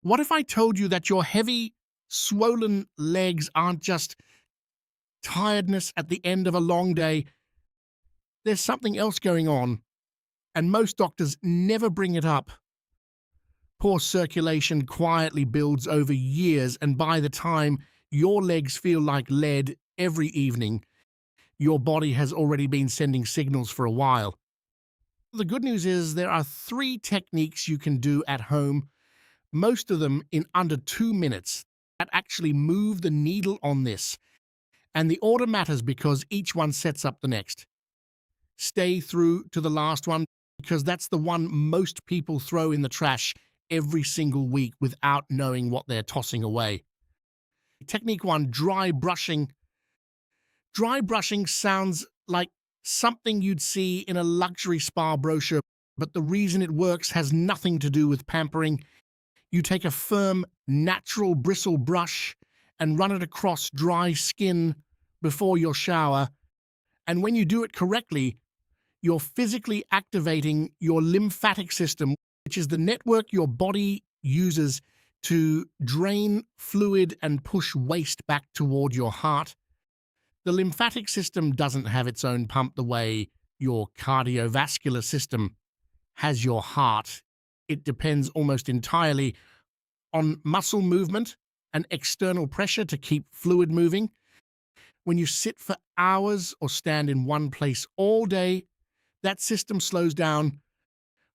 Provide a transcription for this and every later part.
What if I told you that your heavy, swollen legs aren't just tiredness at the end of a long day? There's something else going on, and most doctors never bring it up. Poor circulation quietly builds over years, and by the time your legs feel like lead every evening, your body has already been sending signals for a while. The good news is there are three techniques you can do at home, most of them in under 2 minutes, that actually move the needle on this. And the order matters because each one sets up the next. Stay through to the last one because that's the one most people throw in the trash every single week without knowing what they're tossing away. Technique one, dry brushing. Dry brushing sounds like something you'd see in a luxury spa brochure, but the reason it works has nothing to do with pampering. You take a firm, natural bristle brush and run it across dry skin before your shower, and when you do it correctly, you're physically activating your lymphatic system, which is the network your body uses to drain fluid and push waste back toward your heart. The lymphatic system doesn't have its own pump the way your cardiovascular system has your heart. It depends almost entirely on muscle movement and external pressure to keep fluid moving. When you sit for hours or stand in one place all day, that system slows down,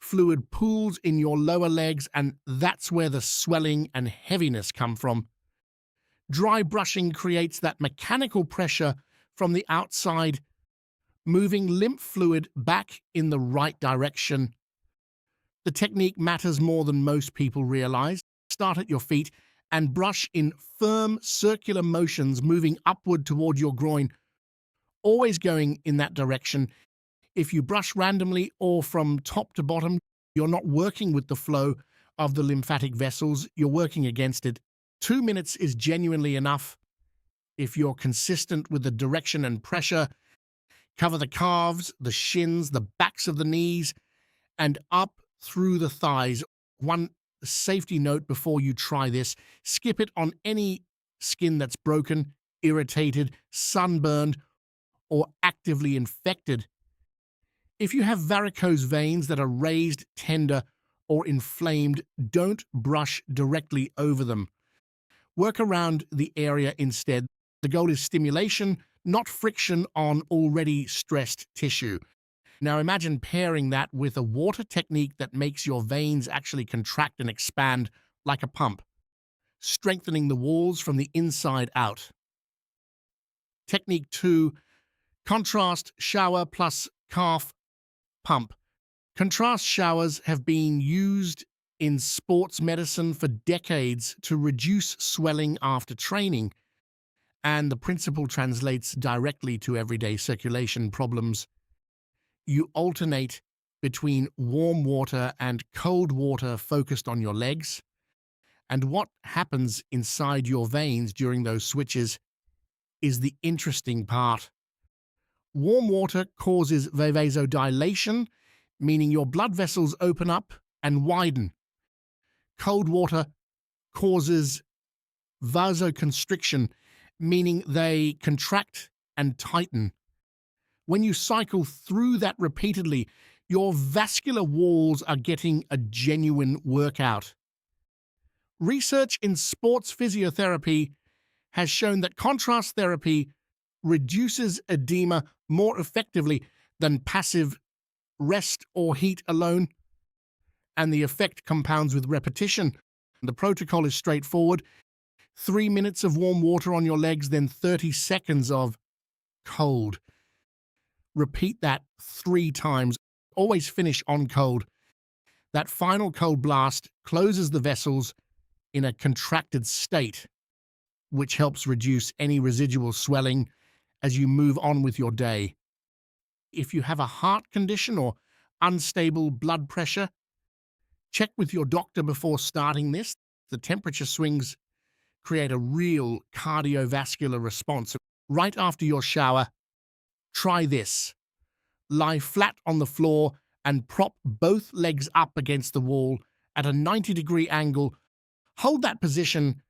fluid pools in your lower legs, and that's where the swelling and heaviness come from. Dry brushing creates that mechanical pressure from the outside, moving lymph fluid back in the right direction. The technique matters more than most people realize. Start at your feet and brush in firm circular motions, moving upward toward your groin, always going in that direction. If you brush randomly or from top to bottom, you're not working with the flow of the lymphatic vessels, you're working against it. 2 minutes is genuinely enough. If you're consistent with the direction and pressure, cover the calves, the shins, the backs of the knees, and up through the thighs. One safety note before you try this: skip it on any skin that's broken, irritated, sunburned, or actively infected. If you have varicose veins that are raised, tender, or inflamed, don't brush directly over them. Work around the area instead. The goal is stimulation, not friction on already stressed tissue. Now imagine pairing that with a water technique that makes your veins actually contract and expand like a pump, strengthening the walls from the inside out. Technique 2, contrast shower plus calf pump. Contrast showers have been used in sports medicine for decades to reduce swelling after training, and the principle translates directly to everyday circulation problems. You alternate between warm water and cold water focused on your legs, and what happens inside your veins during those switches is the interesting part. Warm water causes vasodilation, meaning your blood vessels open up and widen. Cold water causes vasoconstriction, meaning they contract and tighten. When you cycle through that repeatedly, your vascular walls are getting a genuine workout. Research in sports physiotherapy has shown that contrast therapy reduces edema more effectively than passive rest or heat alone, and the effect compounds with repetition. The protocol is straightforward: 3 minutes of warm water on your legs, then 30 seconds of cold. Repeat that 3 times. Always finish on cold. That final cold blast closes the vessels in a contracted state, which helps reduce any residual swelling as you move on with your day. If you have a heart condition or unstable blood pressure, check with your doctor before starting this. The temperature swings create a real cardiovascular response. Right after your shower, try this. Lie flat on the floor and prop both legs up against the wall at a 90-degree angle Hold that position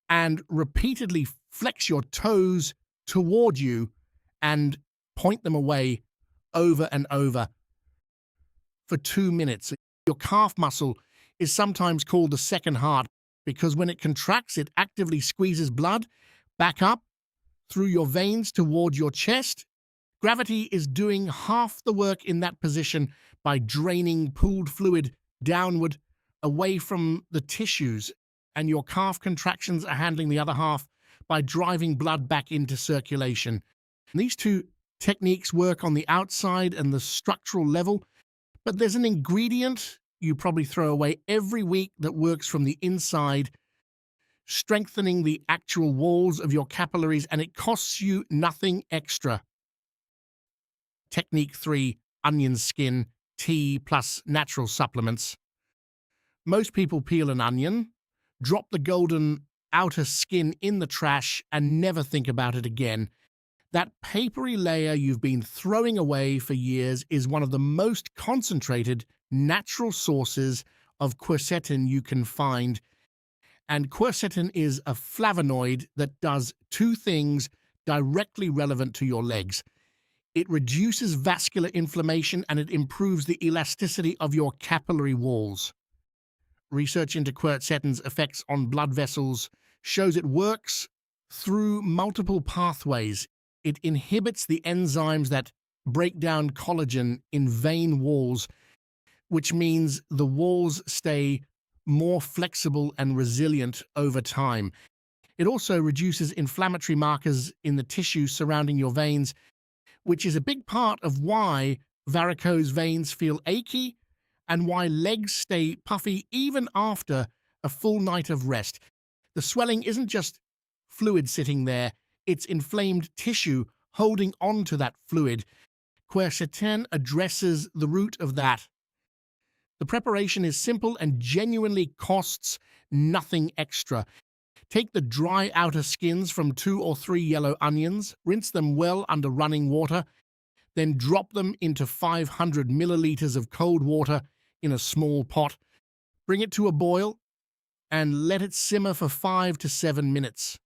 and repeatedly flex your toes toward you and point them away over and over for 2 minutes. Your calf muscle is sometimes called the second heart because when it contracts, it actively squeezes blood back up through your veins toward your chest. Gravity is doing half the work in that position by draining pooled fluid downward away from the tissues, and your calf contractions are handling the other half by driving blood back into circulation. These two techniques work on the outside and the structural level, but there's an ingredient you probably throw away every week that works from the inside, strengthening the actual walls of your capillaries, and it costs you nothing extra. Technique 3, onion skin, tea plus natural supplements. Most people peel an onion, drop the golden outer skin in the trash, and never think about it again. That papery layer you've been throwing away for years is one of the most concentrated natural sources of quercetin you can find. And quercetin is a flavonoid that does two things directly relevant to your legs. It reduces vascular inflammation and it improves the elasticity of your capillary walls. Research into quercetin's effects on blood vessels shows it works through multiple pathways. It inhibits the enzymes that break down collagen in vein walls, which means the walls stay more flexible and resilient over time. It also reduces inflammatory markers in the tissue surrounding your veins, which is a big part of why varicose veins feel achy and why legs stay puffy even after a full night of rest. The swelling isn't just fluid sitting there, it's inflamed tissue holding on to that fluid. Quercetin addresses the root of that. The preparation is simple and genuinely costs nothing extra. Take the dry outer skins from 2 or 3 yellow onions, rinse them well under running water, then drop them into 500 milliliters of cold water in a small pot. Bring it to a boil and let it simmer for 5 to 7 minutes.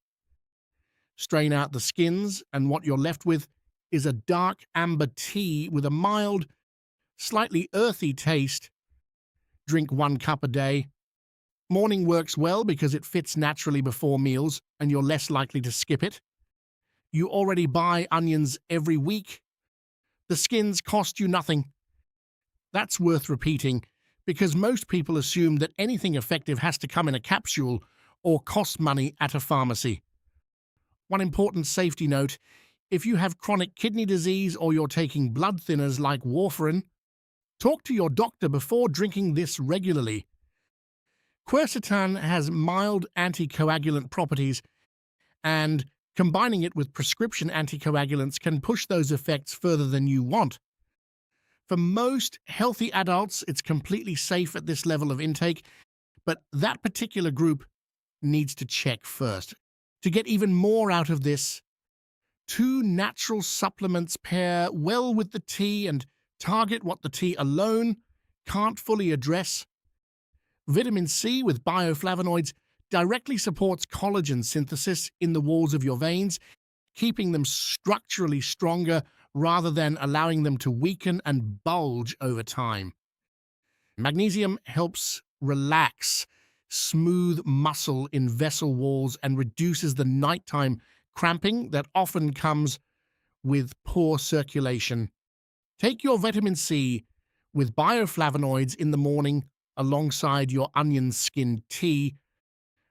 Strain out the skins, and what you're left with is a dark amber tea with a mild, slightly earthy taste. Drink 1 cup a day. Morning works well because it fits naturally before meals and you're less likely to skip it. You already buy onions every week. The skins cost you nothing. That's worth repeating because most people assume that anything effective has to come in a capsule or cost money at a pharmacy. One important safety note: if you have chronic kidney disease or you're taking blood thinners like warfarin, talk to your doctor before drinking this regularly. Quercetin has mild anticoagulant properties, and combining it with prescription anticoagulants can push those effects further than you want. For most healthy adults, it's completely safe at this level of intake, but that particular group needs to check first. To get even more out of this, 2 natural supplements pair well with the tea and target what the tea alone can't fully address. Vitamin C with bioflavonoids directly supports collagen synthesis in the walls of your veins, keeping them structurally stronger rather than allowing them to weaken and bulge over time. Magnesium helps relax smooth muscle in vessel walls and reduces the nighttime cramping that often comes with poor circulation. Take your vitamin C with bioflavonoids in the morning alongside your onion skin tea,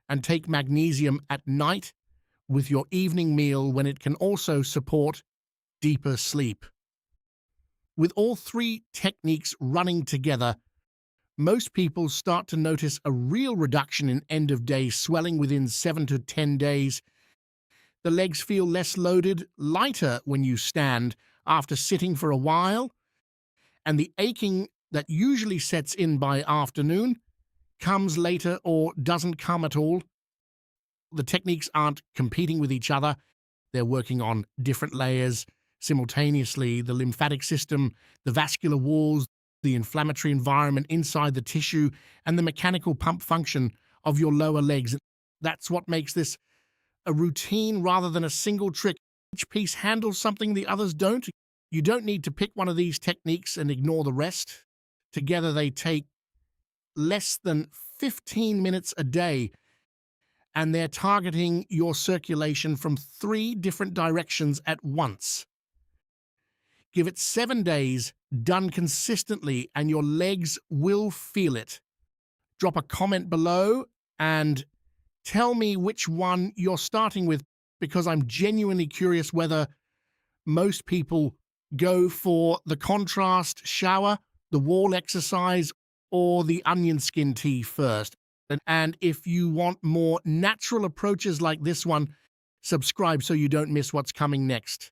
and take magnesium at night with your evening meal when it can also support deeper sleep. With all 3 techniques running together, most people start to notice a real reduction in end-of-day swelling within 7 to 10 days. The legs feel less loaded, lighter when you stand after sitting for a while, and the aching that usually sets in by afternoon comes later or doesn't come at all. The techniques aren't competing with each other. They're working on different layers simultaneously: the lymphatic system, the vascular walls, the inflammatory environment inside the tissue, and the mechanical pump function of your lower legs. That's what makes this a routine rather than a single trick. Each piece handles something the others don't. You don't need to pick one of these techniques and ignore the rest. Together, they take less than 15 minutes a day, and they're targeting your circulation from 3 different directions at once. Give it 7 days, done consistently, and your legs will feel it. Drop a comment below and tell me which one you're starting with, because I'm genuinely curious whether most people go for the contrast shower, the wall exercise, or the onion skin tea first. And if you want more natural approaches like this one, subscribe so you don't miss what's coming next.